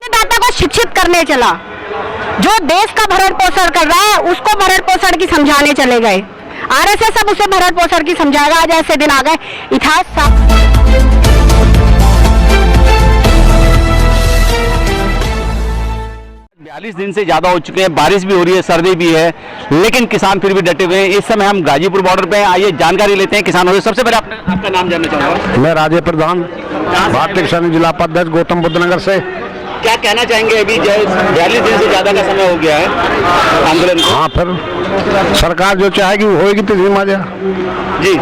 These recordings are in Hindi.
मतदाता को शिक्षित करने चला, जो देश का भरण पोषण कर रहा है उसको भरण पोषण की समझाने चले गए। आरएसएस अब उसे भरण पोषण की समझाएगा। आज ऐसे दिन आ गए, इतिहास 42 दिन से ज्यादा हो चुके हैं, बारिश भी हो रही है, सर्दी भी है, लेकिन किसान फिर भी डटे हुए हैं। इस समय हम गाजीपुर बॉर्डर पे हैं, आइए जानकारी लेते हैं किसानों से। सबसे पहले आपका नाम जानना चाहूंगा। मैं राजे प्रधान, भारतीय किसान जिला उपाध्यक्ष, गौतम बुद्ध नगर से। क्या कहना चाहेंगे? अभी 42 दिन से ज्यादा का समय हो गया है आंदोलन को। हाँ, फिर सरकार जो चाहेगी वो होगी। तीसरी माजा जी,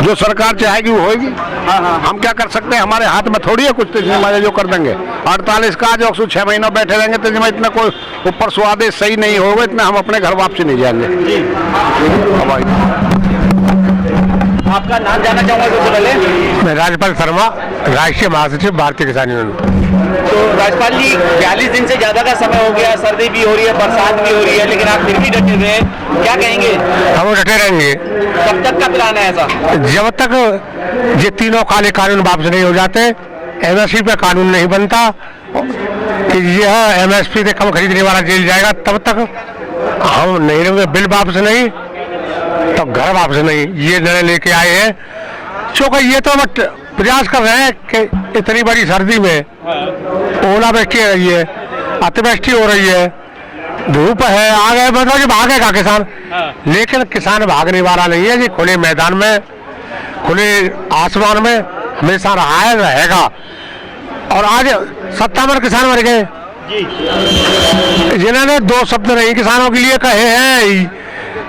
जो सरकार चाहेगी वो होगी। हाँ। हम क्या कर सकते हैं? हमारे हाथ में थोड़ी है कुछ। तीसरी माजा जो कर देंगे 48 का जो 6 महीना बैठे रहेंगे तो इतना कोई ऊपर स्वादेश सही नहीं होगा, इतना हम अपने घर वापसी नहीं जाएंगे। आपका नाम जानना चाहूंगा सबसे पहले। मैं राजपाल शर्मा, राष्ट्रीय महासचिव, भारतीय किसान यूनियन। तो राजपाल जी, 42 दिन से ज्यादा का समय हो गया, सर्दी भी हो रही है, बरसात भी हो रही है, लेकिन आप फिर भी डटे हुए हैं, क्या कहेंगे? हम डटे रहेंगे। कब तक का प्लान है ऐसा? जब तक ये तीनों काले कानून वापस नहीं हो जाते, एमएसपी पे कानून नहीं बनता कि यह एमएसपी से कम खरीदने वाला जेल जाएगा, तब तक हम नहीं रहेंगे। बिल वापस नहीं तो घर वापस नहीं, ये निर्णय लेके आए हैं। क्योंकि ये तो प्रयास कर रहे हैं कि इतनी बड़ी सर्दी में ओलावृष्टि हो रही है, अतिवृष्टि हो रही है, धूप है, आगे मतलब भागेगा किसान। लेकिन किसान भागने वाला नहीं है। ये खुले मैदान में, खुले आसमान में हमेशा रहा है, रहेगा। और आज 57 किसान मर गए जिन्होंने 2 शब्द नहीं किसानों के लिए कहे हैं।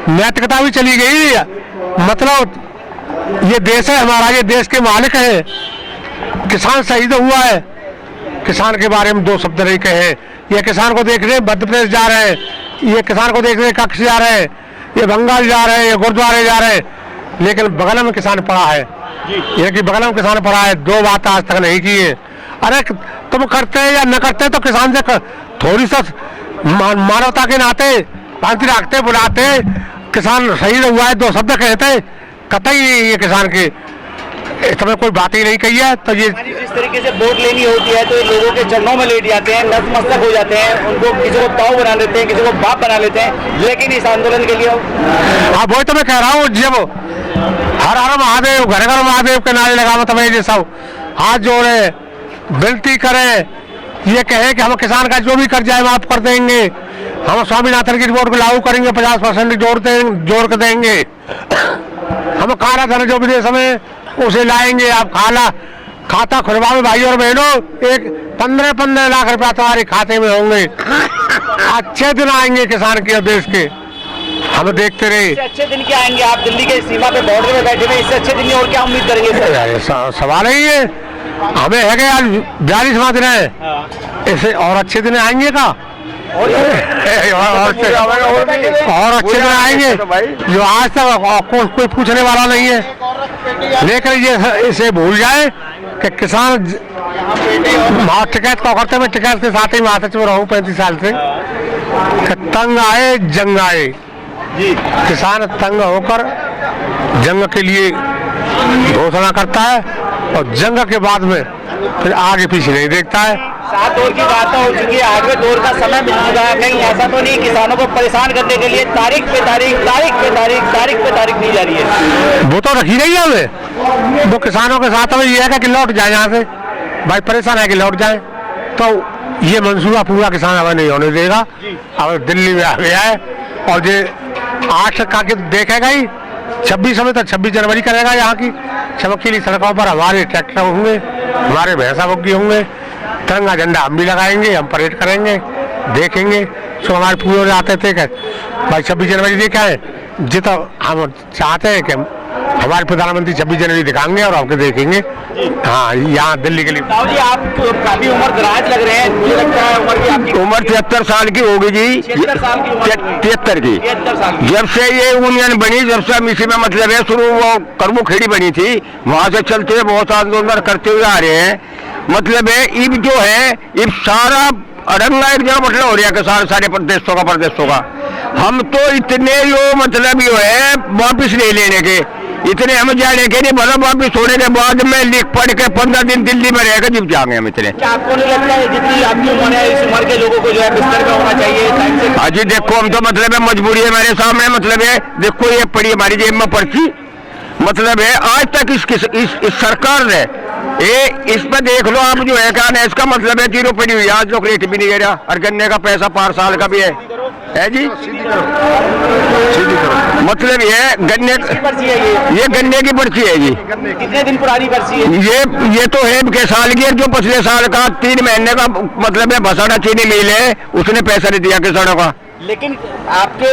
नैतिकता भी चली गई। मतलब ये देश है हमारा, ये देश के मालिक है। किसान शहीद हुआ है, किसान के बारे में 2 शब्द नहीं कहे। ये किसान को देखने मध्य प्रदेश जा रहे हैं, ये किसान को देखने कक्ष जा रहे हैं, ये बंगाल जा रहे हैं, ये गुरुद्वारे जा रहे हैं, लेकिन बगल में किसान पड़ा है। ये कि बगल में किसान पड़ा है, 2 बात आज तक नहीं की है। अरे तुम करते या न करते तो किसान से थोड़ी सा मानवता के नाते पांति रखते, बुलाते। किसान शहीद हुआ है, 2 शब्द कहते, कतई ये किसान के इसमें कोई बात ही नहीं कही है। तो ये जिस तरीके से वोट लेनी होती है तो ये लोगों के चरणों में लेट जाते हैं, नतमस्तक हो जाते हैं, उनको किसी को ताऊ बना लेते हैं, किसी को बाप बना लेते हैं। लेकिन इस आंदोलन के लिए अब वही तो मैं कह रहा हूँ, जब हर हर महादेव, घर घर महादेव के नारे लगा मतलब ये सब हाथ जोड़े, विनती करें, ये कहे कि हम किसान का जो भी कर जाए माफ कर देंगे, हम स्वामीनाथन की रिपोर्ट को लागू करेंगे, 50% जोड़ कर देंगे, हम काला धन जो विदेश में उसे लाएंगे, आप खाता खुलवा में भाई और बहनों, एक 15-15 लाख रुपया तुम्हारे खाते में होंगे। अच्छे दिन आएंगे किसान के, देश के, हम देखते रहे। अच्छे दिन क्या आएंगे? आप दिल्ली के सीमा पे बॉर्डर में बैठे हुए, इससे अच्छे दिन और क्या उम्मीद करेंगे? सवाल ही है, हमें है कि आज 42वां दिन है, इससे और अच्छे दिन आएंगे का? और अच्छे दिन आएंगे जो आज तक कोई पूछने वाला नहीं है। लेकिन ये इसे भूल जाए कि किसान टिकैत को करते, मैं टिकैत के साथ ही महासचिव रहूं 35 साल से। तंग आए जंग आए, किसान तंग होकर जंग के लिए घोषणा करता है और जंग के बाद में फिर आगे पीछे नहीं देखता है। 7 दौर की बात हो चुकी है, 8वें दौर का समय मिल चुका है। कहीं ऐसा तो नहीं किसानों को परेशान करने के लिए तारीख पे तारीख नहीं जा रही है? वो तो रखी रही है हमें। वो किसानों के साथ में ये है कि लौट जाए यहाँ से, भाई परेशान है कि लौट जाए। तो ये मंसूबा पूरा किसान हमें नहीं होने देगा। अब दिल्ली में आ गया है और ये 8 का देखेगा ही। 26 में तो 26 जनवरी करेगा। यहाँ की चमकीली सड़कों पर हमारे ट्रैक्टर होंगे, हमारे भैंसा बग्गी होंगे, तिरंगा झंडा हम भी लगाएंगे, हम परेड करेंगे, देखेंगे। तो हमारे पूरे आते थे कि भाई 26 जनवरी देखा है, जी तो हम चाहते हैं कि हमारे प्रधानमंत्री 26 जनवरी दिखाएंगे और आपके देखेंगे। हाँ, यहाँ दिल्ली के लिए आप काफी उम्र दराज लग रहे हैं, मुझे लगता है उम्र 73 साल की होगी जी। 73 की। जब से ये यूनियन बनी, जब से हम इसी में मतलब है, शुरू वो करमू खेड़ी बनी थी, वहाँ से चलते हुए बहुत आंदोलन करते हुए आ रहे हैं। मतलब है इब जो है, इब सारा अड़ंगा एक जगह मतलब हो रहा है सारे प्रदेशों का। हम तो इतने जो मतलब ये है वापिस नहीं लेने के, इतने हम जाने के नहीं, मतलब वापिस होने के बाद में लिख पढ़ के 15 दिन दिल्ली में रहेगा जब जाएंगे हम इतने। क्या आपको नहीं लगता है जितनी आपकी उम्र है इस उम्र के लोगों को जो है बिस्तर पे होना चाहिए टाइम से? अजी देखो हम तो मतलब है मजबूरी है मेरे सामने, मतलब है देखो ये पड़ी हमारी जेब में पर्ची, मतलब है आज तक इस सरकार ने इस पे देख लो आप जो है क्या है, इसका मतलब है जीरो पड़ी हुई, आज लोग रेट भी नहीं दे रहा, और गन्ने का पैसा 5 साल का भी है जी। मतलब ये गन्ने की पर्ची है, ये गन्ने की पर्ची है जी। कितने दिन पुरानी पर्ची है? ये तो है के साल की है, जो पिछले साल का 3 महीने का मतलब है भसाड़ा चीनी मिल है, उसने पैसा नहीं दिया किसानों का। लेकिन आपके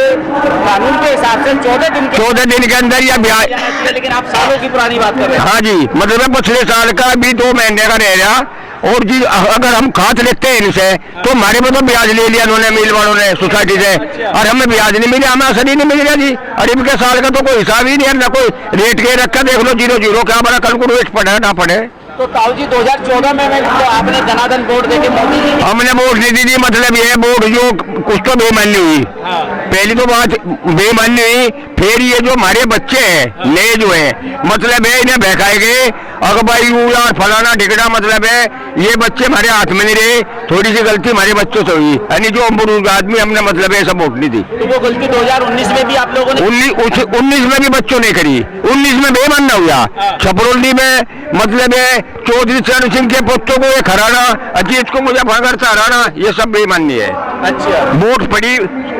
कानून के हिसाब से 14 दिन के अंदर या ब्याज, लेकिन आप सालों की पुरानी बात कर रहे हैं। हाँ जी, मतलब पिछले साल का भी 2 महीने का रह रहा, और जी अगर हम खाद लेते हैं इनसे तो हमारे में तो ब्याज ले लिया उन्होंने, मिल वालों ने सोसाइटी से, और हमें ब्याज नहीं मिला, हमें असर ही नहीं मिल रहा जी। और इनके साल का तो कोई हिसाब ही नहीं है, ना कोई रेट के रखा, देख लो 0-0 क्या बड़ा, कल को रेट पड़े ना पड़े। तो ताऊ जी 2014 में तो आपने जनार्दन वोट देके मोदी जी, हमने वोट नहीं दी, मतलब ये वोट जो कुछ तो बेमानी हुई, पहली तो बात बेमानी हुई, फिर ये जो हमारे बच्चे हैं नए जो हैं, मतलब है इन्हें बहकाए गए, अगर भाई यार फलाना ढिकड़ा, मतलब है ये बच्चे हमारे हाथ में नहीं रहे, थोड़ी सी गलती हमारे बच्चों से हुई, यानी जो बुजुर्ग आदमी हमने मतलब है सब वोट नहीं दी। तो वो गलती 2019 में भी आप लोगों ने 19 में भी बच्चों ने करी, 19 में बेमानना हुआ, छपरौली में मतलब है चौधरी चरण सिंह के पुत्रों को एक हराना, अजीत को मुजफ्फरनगर से हराना, ये सब बेमानी है। अच्छा, वोट पड़ी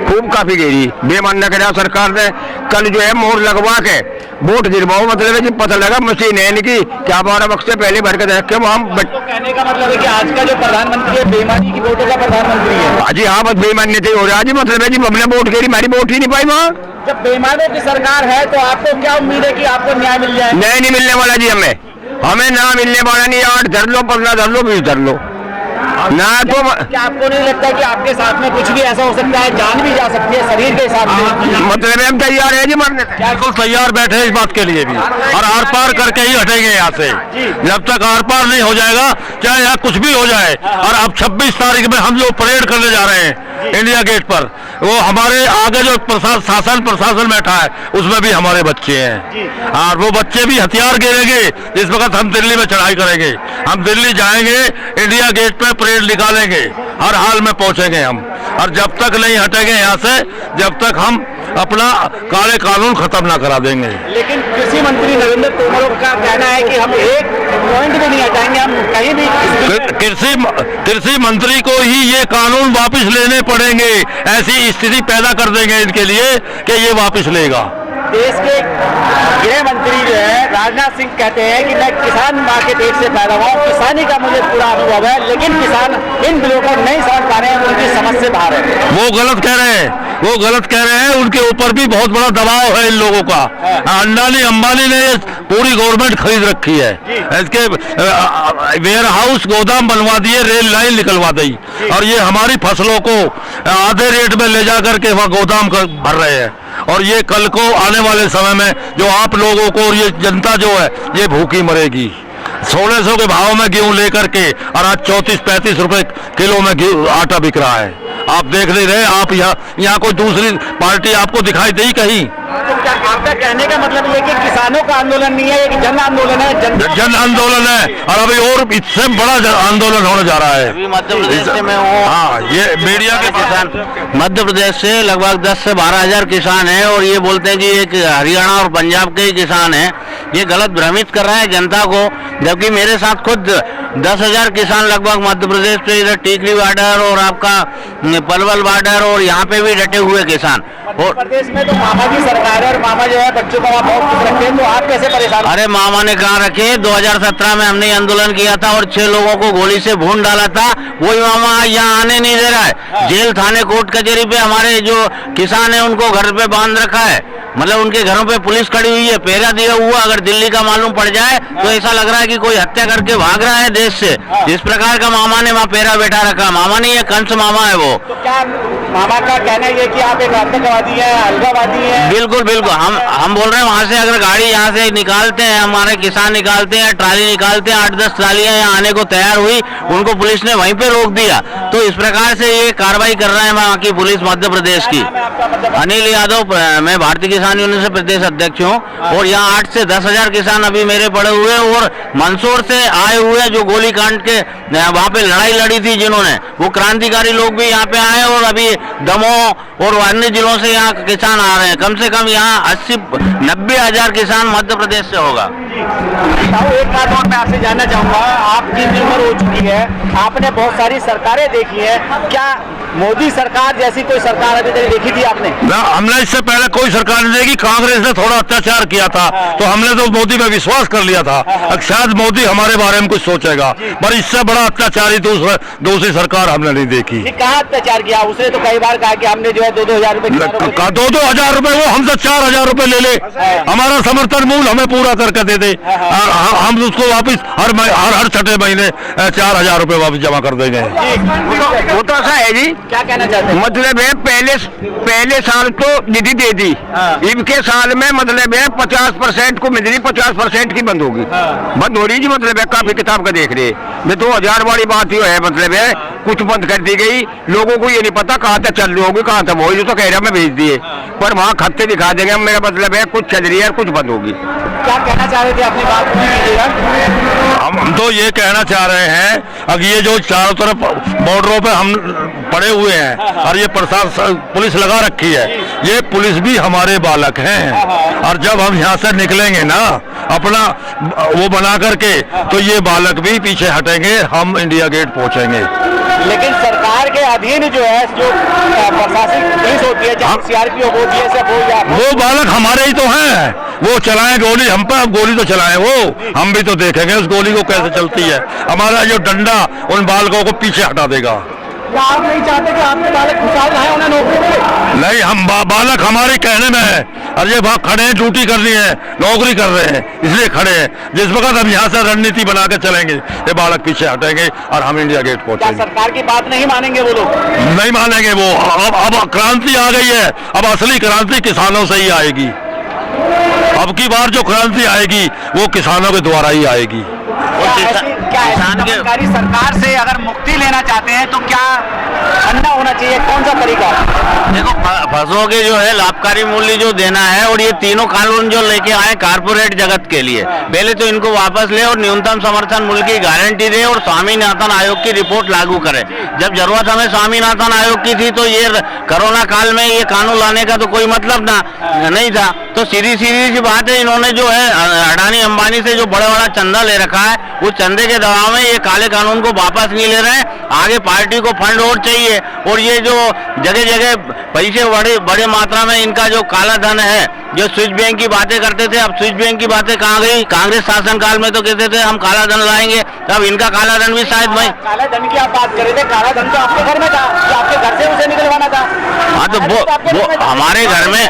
खूब काफी गहरी, बेमानना करा सरकार ने, कल जो है मोहर लगवा के वोट गिरवाओ, मतलब है कि पता लगा मशीन है इनकी, क्या 12 वक्त से पहले भर के रखे हम। तो कहने का मतलब है कि आज का जो प्रधानमंत्री है बेईमानी की वोटों का प्रधानमंत्री है। जी हाँ, बस बेमान्यता हो रहा है जी, मतलब है जी हमने वोट गिरी, हमारी वोट ही नहीं पाई वहाँ। जब बेईमानों की सरकार है तो आपको क्या उम्मीद है कि आपको न्याय मिल जाए? न्याय नहीं मिलने वाला जी, हमें ना मिलने वाला नहीं, 8 धर लो, 15 धर लो, 20 धर लो ना, तो क्या आपको नहीं लगता कि आपके साथ में कुछ भी ऐसा हो सकता है, जान भी जा सकती है शरीर के हिसाब से? मतलब हम तैयार है जी मरने से, बिल्कुल तैयार बैठे इस बात के लिए भी, और आर पार करके ही हटेंगे यहाँ से, जब तक आर पार नहीं हो जाएगा, चाहे यहाँ कुछ भी हो जाए। और अब 26 तारीख में हम जो परेड करने जा रहे हैं इंडिया गेट पर, वो हमारे आगे जो प्रशासन बैठा है उसमें भी हमारे बच्चे हैं, और वो बच्चे भी हथियार गिरेंगे जिस वक्त हम दिल्ली में चढ़ाई करेंगे। हम दिल्ली जाएंगे, इंडिया गेट पे परेड निकालेंगे, हर हाल में पहुंचेंगे हम, और जब तक नहीं हटेंगे यहाँ से, जब तक हम अपना काले कानून खत्म ना करा देंगे। लेकिन कृषि मंत्री नरेंद्र तोमर का कहना है कि हम एक पॉइंट भी नहीं हटाएंगे, हम कहीं भी कृषि मंत्री को ही ये कानून वापस लेने पड़ेंगे, ऐसी स्थिति पैदा कर देंगे इनके लिए कि ये वापस लेगा। देश के गृह मंत्री जो है राजनाथ सिंह कहते हैं कि मैं किसान माँ के पेट से पैदा हुआ, किसानी का मुझे पूरा अनुभव है, लेकिन किसान इन बिलों को नहीं समझ पा रहे हैं, उनकी समझ से बाहर है। वो गलत कह रहे हैं, उनके ऊपर भी बहुत बड़ा दबाव है इन लोगों का। अंबानी ने पूरी गवर्नमेंट खरीद रखी है, इसके वेयर हाउस गोदाम बनवा दिए, रेल लाइन निकलवा दी, और ये हमारी फसलों को आधे रेट में ले जा करके वहाँ गोदाम भर रहे हैं। और ये कल को आने वाले समय में जो आप लोगों को और ये जनता जो है ये भूखी मरेगी। 1600 के भाव में गेहूं लेकर के, और आज 34-35 रुपए किलो में आटा बिक रहा है। आप देख नहीं रहे, आप यहाँ कोई दूसरी पार्टी आपको दिखाई दी कहीं? तो क्या आपका कहने का मतलब ये कि किसानों का आंदोलन नहीं है, एक जन आंदोलन है? जन आंदोलन है, और अभी और इससे बड़ा आंदोलन होने जा रहा है। मध्य प्रदेश से मैं हूँ। हाँ, ये मीडिया के किसान मध्य प्रदेश से लगभग 10 से 12 हजार किसान हैं, और ये बोलते हैं कि एक हरियाणा और पंजाब के ही किसान हैं। ये गलत भ्रमित कर रहा है जनता को, जबकि मेरे साथ खुद 10,000 किसान लगभग मध्य प्रदेश पे, इधर टीकरी बॉर्डर और आपका पलवल बॉर्डर, और यहाँ पे भी डटे हुए किसान। और प्रदेश में तो मामा की सरकार है, और मामा जो है बच्चों को वहाँ बहुत खुश रखते हैं, तो आप कैसे परेशान? अरे मामा ने कहाँ रखे, 2017 में हमने आंदोलन किया था और 6 लोगों को गोली से भून डाला था, वही मामा यहाँ आने नहीं दे रहा है। जेल, थाने, कोर्ट कचहरी पे हमारे जो किसान है उनको घर पे बांध रखा है, मतलब उनके घरों पे पुलिस खड़ी हुई है, पहरा दिया हुआ। अगर दिल्ली का मालूम पड़ जाए तो ऐसा लग रहा है कि कोई हत्या करके भाग रहा है देश से। जिस प्रकार का मामा ने वहाँ पहरा बैठा रखा, मामा नहीं है, कंस मामा है वो। तो क्या मामा का कहना ये कि आप एक आतंकवादी हैं, अलगावादी हैं। बिल्कुल बिल्कुल, हम बोल रहे हैं वहाँ से अगर गाड़ी यहाँ से निकालते हैं, हमारे किसान निकालते हैं, ट्राली निकालते हैं, 8-10 ट्रालियां यहाँ आने को तैयार हुई, उनको पुलिस ने वहीं पे रोक दिया। तो इस प्रकार से ये कार्रवाई कर रहा है वहाँ की पुलिस मध्य प्रदेश की। अनिल यादव, मैं भारतीय किसान यूनियन से प्रदेश अध्यक्ष हूँ, और यहाँ 8 से 10 हजार किसान अभी मेरे पड़े हुए हैं, और मंदसौर से आए हुए हैं जो गोली कांड के वहाँ पे लड़ाई लड़ी थी जिन्होंने, वो क्रांतिकारी लोग भी यहाँ पे आए, और अभी दमोह और अन्य जिलों से यहाँ किसान आ रहे हैं। कम से कम यहाँ 80-90 हजार किसान मध्य प्रदेश से होगा। एक बात और मैं आपसे जानना चाहूंगा, आपकी उम्र हो चुकी है, आपने बहुत सारी सरकारें देखी है, क्या मोदी सरकार जैसी कोई सरकार अभी तक देखी थी आपने? ना, हमने इससे पहले कोई सरकार नहीं देखी। कांग्रेस ने थोड़ा अत्याचार किया था, तो हमने तो मोदी पे विश्वास कर लिया था, शायद मोदी हमारे बारे में कुछ सोचेगा, पर इससे बड़ा अत्याचारी दूसरी सरकार हमने नहीं देखी। कहाँ अत्याचार किया? उसने तो कई बार कहा कि हमने जो है 2-2 हजार रुपए 2-2 हजार रुपए, वो हमसे 4 हजार रुपए ले ले, हमारा समर्थन मूल्य हमें पूरा करके दे दे, हम उसको वापस हर छठे महीने 4 हजार रुपए वापस जमा कर देंगे। वो तो ऐसा है जी, क्या कहना चाहते हैं? मतलब है पहले साल तो निधि दे दी, इनके साल में मतलब है 50% को मिल रही, 50% की बंद होगी, बंद हो रही जी। मतलब है काफी किताब का देख रहे, 2000 वाली बात ही है, मतलब है कुछ बंद कर दी गई, लोगों को ये नहीं पता कहाँ तक चल रही होगी, कहाँ तक वही जो तो कह रहा मैं भेज दिए, पर वहाँ खत्ते दिखा देंगे। मेरा मतलब है कुछ चल रही है, कुछ बंद होगी। क्या कहना चाह रहे थे? अपनी बात पूरी कीजिएगा। हम तो ये कहना चाह रहे हैं, अब ये जो चारों तरफ बॉर्डरों पे हम पड़े हुए हैं और ये प्रशासन पुलिस लगा रखी है, ये पुलिस भी हमारे बालक हैं, और जब हम यहाँ से निकलेंगे ना अपना वो बना करके, तो ये बालक भी पीछे हटेंगे, हम इंडिया गेट पहुँचेंगे। लेकिन सरकार के अधीन जो है, जो प्रशासनिक पुलिस होती है, चाहे सीआरपीएफ हो, बीएसएफ हो, या वो बालक हमारे ही तो हैं, वो चलाएं गोली हम पे, अब गोली तो चलाएं वो, हम भी तो देखेंगे उस गोली को कैसे चलती है। हमारा जो डंडा उन बालकों को पीछे हटा देगा। आप नहीं चाहते कि आपके बालक खुशहाल रहे, उन्हें नौकरी मिले? नहीं, हम बालक हमारे कहने में है, और ये भाग खड़े हैं, ड्यूटी करनी है, नौकरी कर रहे हैं, इसलिए खड़े हैं। जिस वक्त हम यहाँ से रणनीति बना के चलेंगे, ये बालक पीछे हटेंगे और हम इंडिया गेट क्या पहुँचेंगे। सरकार की बात नहीं मानेंगे वो लोग? नहीं मानेंगे वो। अब क्रांति आ गई है, अब असली क्रांति किसानों से ही आएगी। अब की बार जो क्रांति आएगी वो किसानों के द्वारा ही आएगी। किसान के सरकार से अगर मुक्ति लेना चाहते हैं तो क्या करना होना चाहिए, कौन सा तरीका? देखो, फसलों के जो है लाभकारी मूल्य जो देना है, और ये तीनों कानून जो लेके आए कारपोरेट जगत के लिए, पहले तो इनको वापस ले और न्यूनतम समर्थन मूल्य की गारंटी दे, और स्वामीनाथन आयोग की रिपोर्ट लागू करे। जब जरूरत हमें स्वामीनाथन आयोग की थी, तो ये कोरोना काल में ये कानून लाने का तो कोई मतलब नहीं था। तो सीधी सी बात है, इन्होंने जो है अडानी अंबानी से जो बड़ा चंदा ले रखा है, उस चंदे के दबाव में ये काले कानून को वापस नहीं ले रहे हैं। आगे पार्टी को फंड और चाहिए, और ये जो जगह जगह पैसे बड़े मात्रा में इनका जो काला धन है, जो स्विच बैंक की बातें करते थे, अब स्विच बैंक की बातें कहाँ गई? कांग्रेस शासन काल में तो कहते थे हम काला धन लाएंगे, अब इनका काला धन भी शायद भाई। काला धन की आप बात कर रहे थे, काला धन तो आपके घर में था, आपके घर से उसे निकलवाना था। हाँ, तो वो हमारे घर में,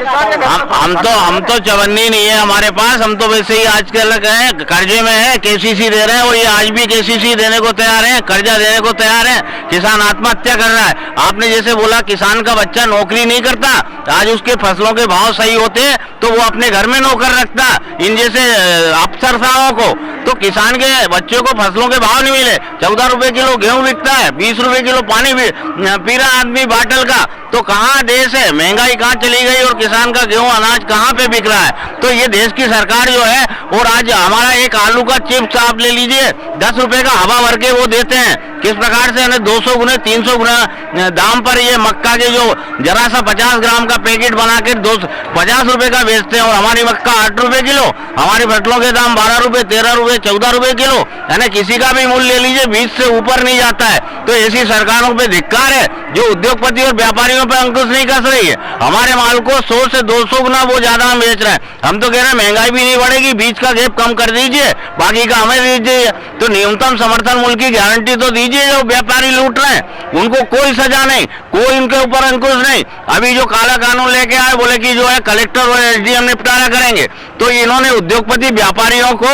हम तो चवन्नी नहीं है हमारे पास, हम तो वैसे ही आजकल कर्जे में है, केसीसी दे रहे हैं, और ये आज भी केसीसी देने को तैयार है, कर्जा देने को तैयार है। किसान आत्महत्या कर रहा है। आपने जैसे बोला किसान का बच्चा नौकरी नहीं करता, आज उसके फसलों के भाव सही होते तो वो अपने घर में नौकर रखता इन जैसे अफसरशाहों को। तो किसान के बच्चों को फसलों के भाव नहीं मिले, 14 रुपए किलो गेहूं बिकता है, 20 रुपए किलो पानी पी रहा आदमी बाटल का, तो कहाँ देश है? महंगाई कहाँ चली गई, और किसान का गेहूं अनाज कहाँ पे बिक रहा है? तो ये देश की सरकार जो है, और आज हमारा एक आलू का चिप्स आप ले लीजिए, 10 रुपए का हवा भर के वो देते हैं। किस प्रकार से 200 गुना 300 गुना दाम पर ये मक्का के जो जरा सा 50 ग्राम का पैकेट बना के 50 रुपए का बेचते हैं, और हमारी मक्का 8 रुपए किलो, हमारी फसलों के दाम 12 रुपए 13 रुपए 14 रुपए किलो, यानी किसी का भी मूल्य ले लीजिए 20 से ऊपर नहीं जाता है। तो ऐसी सरकारों पे धिक्कार है जो उद्योगपति और व्यापारियों पे अंकुश नहीं कस रही है। हमारे माल को 100 से 200 गुना वो ज्यादा हम बेच रहे हैं। हम तो कह रहे हैं महंगाई भी नहीं बढ़ेगी, बीच का गैप कम कर दीजिए, बाकी का हमें दीजिए। तो न्यूनतम समर्थन मूल्य की गारंटी तो दीजिए। जो व्यापारी लूट रहे हैं उनको कोई सजा नहीं, कोई इनके ऊपर अंकुश नहीं। अभी जो काला कानून लेके आए, बोले कि जो है कलेक्टर और एसडीएम निपटारा करेंगे, तो इन्होंने उद्योगपति व्यापारियों को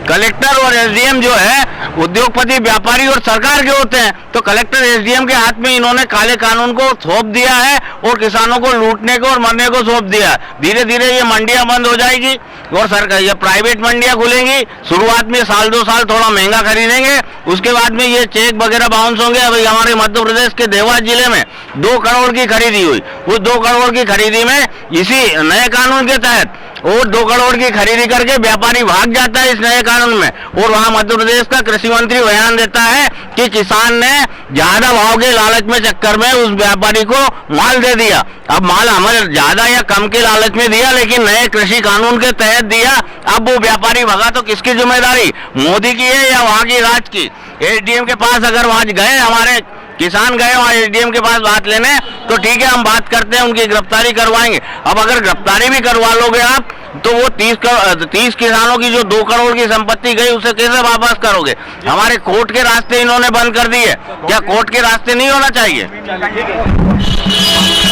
कलेक्टर और एसडीएम जो है उद्योगपति, व्यापारी और सरकार के होते हैं, तो कलेक्टर एसडीएम के हाथ में इन्होंने काले कानून को सौंप दिया है और किसानों को लूटने को और मरने को सौंप दिया है। धीरे धीरे ये मंडियां बंद हो जाएगी और सरकार ये प्राइवेट मंडियां खुलेंगी। शुरुआत में साल 2 साल थोड़ा महंगा खरीदेंगे, उसके बाद में ये चेक वगैरह बाउंस होंगे। अभी हमारे मध्य प्रदेश के देवास जिले में 2 करोड़ की खरीदी हुई, उस 2 करोड़ की खरीदी में इसी नए कानून के तहत और 2 करोड़ की खरीदी करके व्यापारी भाग जाता है इस नए कानून में, और वहां मध्य प्रदेश का कृषि मंत्री बयान देता है कि किसान ने ज्यादा भाव के लालच में चक्कर में उस व्यापारी को माल दे दिया। अब माल हमारे ज्यादा या कम के लालच में दिया, लेकिन नए कृषि कानून के तहत दिया। अब वो व्यापारी भगा तो किसकी जिम्मेदारी, मोदी की है या वहां की राज्य की? एसडीएम के पास अगर वहां गए, हमारे किसान गए वहां एसडीएम के पास बात लेने, तो ठीक है हम बात करते हैं, उनकी गिरफ्तारी करवाएंगे। अब अगर गिरफ्तारी भी करवा लोगे आप, तो वो 30 किसानों की जो 2 करोड़ की संपत्ति गई उसे कैसे वापस करोगे? हमारे कोर्ट के रास्ते इन्होंने बंद कर दिए, क्या कोर्ट के रास्ते नहीं होना चाहिए?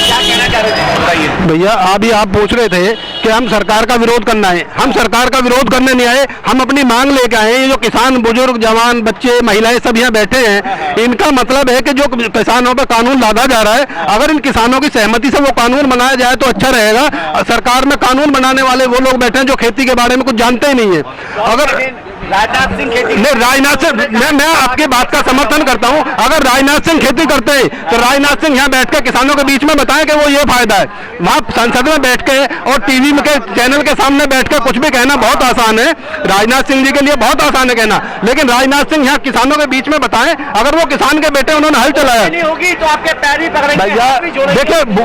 क्या कहना चाह रहे थे, बताइए। भैया अभी आप पूछ रहे थे कि हम सरकार का विरोध करना है। हम सरकार का विरोध करने नहीं आए, हम अपनी मांग लेके आए। ये जो किसान, बुजुर्ग, जवान, बच्चे, महिलाएं सब यहाँ बैठे हैं, इनका मतलब है कि जो किसानों पर कानून लादा जा रहा है, अगर इन किसानों की सहमति से वो कानून बनाया जाए तो अच्छा रहेगा। सरकार में कानून बनाने वाले वो लोग बैठे हैं जो खेती के बारे में कुछ जानते ही नहीं है। अगर राजनाथ सिंह खेती, नहीं, राजनाथ सिंह, मैं आपकी बात का समर्थन करता हूं। अगर राजनाथ सिंह खेती करते हैं तो राजनाथ सिंह यहाँ बैठ के किसानों के बीच में बताएं कि वो ये फायदा है। वहां संसद में बैठ के और टीवी में के चैनल के सामने बैठ के कुछ भी कहना बहुत आसान है, राजनाथ सिंह जी के लिए बहुत आसान है कहना, लेकिन राजनाथ सिंह यहाँ किसानों के बीच में बताएं। अगर वो किसान के बेटे उन्होंने हल चलाया नहीं होगी तो आपके पैर भी पकड़ेंगे। भैया देखिए, वो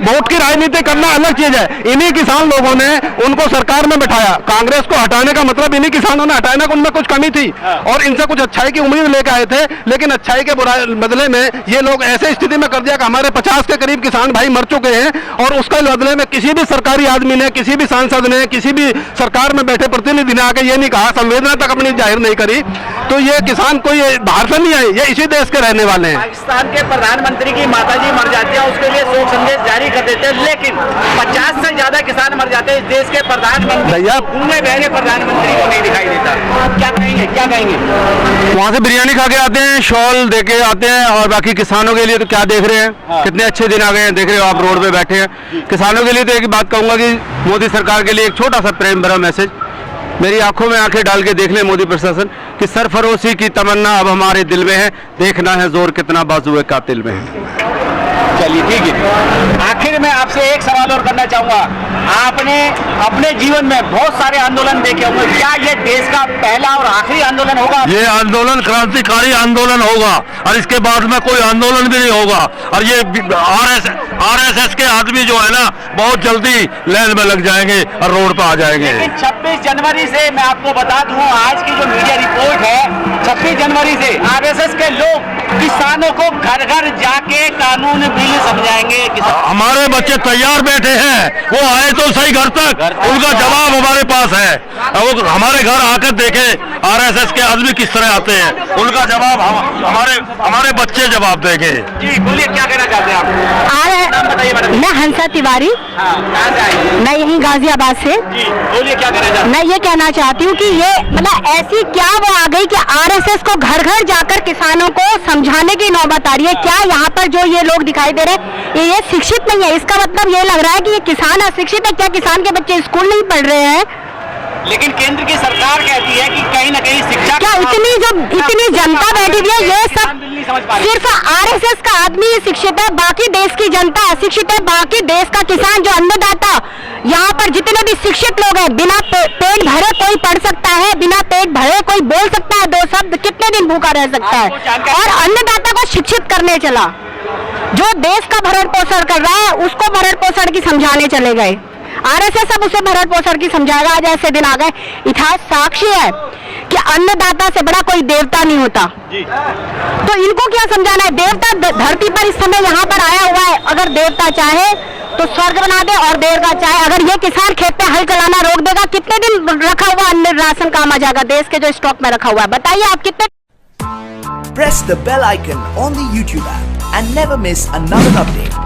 वोट की राजनीति करना अलग चीज है। इन्हीं किसान लोगों ने उनको सरकार में बैठाया। कांग्रेस को हटाने का मतलब इन्हीं किसानों ने हटाया, उनमें कुछ कमी थी और इनसे कुछ अच्छाई की उम्मीद लेकर आए थे, लेकिन अच्छाई के बदले में ये लोग ऐसे स्थिति में कर दिया कि हमारे 50 के करीब किसान भाई मर चुके हैं, और उसके बदले में किसी भी सरकारी आदमी ने, किसी भी सांसद ने, किसी भी सरकार में बैठे प्रतिनिधि ने आके ये नहीं कहा, संवेदना तक अपनी जाहिर नहीं करी। तो ये किसान कोई बाहर से नहीं आए, ये इसी देश के रहने वाले हैं। पाकिस्तान के प्रधानमंत्री की माताजी मर जाती है, उसके लिए शोक संदेश जारी कर देते हैं, लेकिन 50 से ज्यादा किसान मर जाते हैं। इस देश के प्रधानमंत्री भैया घूमने बहरे प्रधानमंत्री को नहीं दिखाई देता। क्या कहेंगे, क्या कहेंगे? वहाँ से बिरयानी खा के आते हैं, शॉल दे के आते हैं, और बाकी किसानों के लिए तो क्या देख रहे हैं। कितने अच्छे दिन आ गए हैं, देख रहे हो आप रोड पे बैठे हैं। किसानों के लिए तो एक बात कहूंगा कि मोदी सरकार के लिए एक छोटा सा प्रेम भरा मैसेज, मेरी आंखों में आंखें डाल के देख ले मोदी प्रशासन कि सरफरोशी की तमन्ना अब हमारे दिल में है, देखना है जोर कितना बाजुए कातिल में है। चलिए ठीक है। आखिर में आपसे एक सवाल और करना चाहूंगा, आपने अपने जीवन में बहुत सारे आंदोलन देखे होंगे, क्या ये देश का पहला और आखिरी आंदोलन होगा? ये आंदोलन क्रांतिकारी आंदोलन होगा और इसके बाद में कोई आंदोलन भी नहीं होगा। और ये आरएसएस के आदमी जो है ना, बहुत जल्दी लाइन में लग जाएंगे और रोड पर आ जाएंगे। लेकिन 26 जनवरी से मैं आपको बता दूं, आज की जो मीडिया रिपोर्ट है, 26 जनवरी से आरएसएस के लोग किसानों को घर घर जाके कानून बिल समझाएंगे। हमारे बच्चे तैयार बैठे हैं, वो आए तो सही घर तक, उनका जवाब हमारे पास है। वो हमारे घर आकर देखे आरएसएस के आदमी किस तरह आते हैं, उनका जवाब हमारे बच्चे जवाब देंगे। जी बोलिए, क्या कहना चाहते हैं आप? नाम बताइए मैडम। मैं हंसा तिवारी, कहाँ से आई? मैं यहीं गाजियाबाद से। जी बोलिए, क्या कहना चाहते हैं? मैं ये कहना चाहती हूँ कि ये मतलब ऐसी क्या वो आ गई कि आरएसएस को घर घर जाकर किसानों को समझाने की नौबत आ रही है। क्या यहाँ पर जो ये लोग दिखाई दे रहे हैं ये शिक्षित नहीं है? इसका मतलब ये लग रहा है कि ये किसान अशिक्षित है। क्या किसान के बच्चे स्कूल नहीं पढ़ रहे हैं? लेकिन केंद्र की सरकार कहती है कि कहीं ना कहीं शिक्षा, क्या इतनी जनता बैठी हुई है, ये सब सिर्फ आरएसएस का आदमी शिक्षित है, बाकी देश की जनता अशिक्षित है। बाकी देश का किसान जो अन्नदाता, यहाँ पर जितने भी शिक्षित लोग हैं, बिना पेट भरे कोई पढ़ सकता है, बिना पेट भरे कोई बोल सकता है 2 शब्द, कितने दिन भूखा रह सकता है। और अन्नदाता को शिक्षित करने चला, जो देश का भरण पोषण कर रहा है उसको भरण पोषण की समझाने चले गए। आरएसएस अब उसे भरण पोषण की समझाएगा। आज ऐसे दिन आ गए, इतिहास साक्षी है कि अन्नदाता से बड़ा कोई देवता नहीं होता। तो इनको क्या समझाना है? देवता धरती पर इस समय यहाँ पर आया हुआ है, अगर देवता चाहे तो स्वर्ग बना दे और देर का चाहे अगर ये किसान खेत पे हल चलाना रोक देगा, कितने दिन रखा हुआ अन्न राशन काम आ जाएगा देश के जो स्टॉक में रखा हुआ है? बताइए आप कितने। Press the bell icon on the YouTube app and never miss another update.